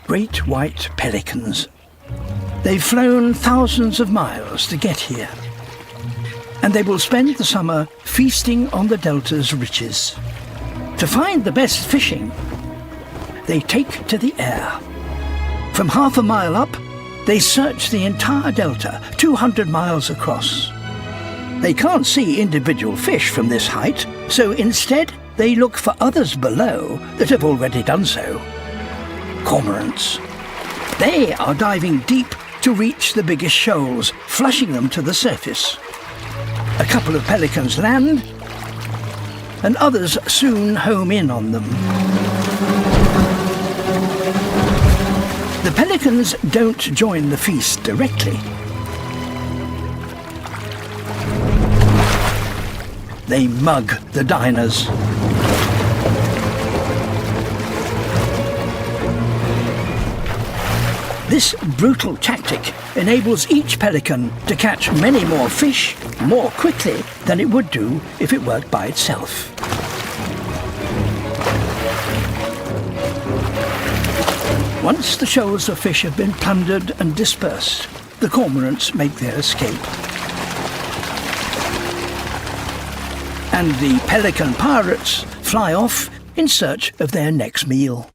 great white pelicans. They've flown thousands of miles to get here, and they will spend the summer feasting on the delta's riches. To find the best fishing, they take to the air. From half a mile up, they search the entire delta, 200 miles across. They can't see individual fish from this height, so instead they look for others below that have already done so. Cormorants. They are diving deep to reach the biggest shoals, flushing them to the surface. A couple of pelicans land, and others soon home in on them. The pelicans don't join the feast directly. They mug the diners. This brutal tactic enables each pelican to catch many more fish more quickly than it would do if it worked by itself. Once the shoals of fish have been plundered and dispersed, the cormorants make their escape. And the pelican pirates fly off in search of their next meal.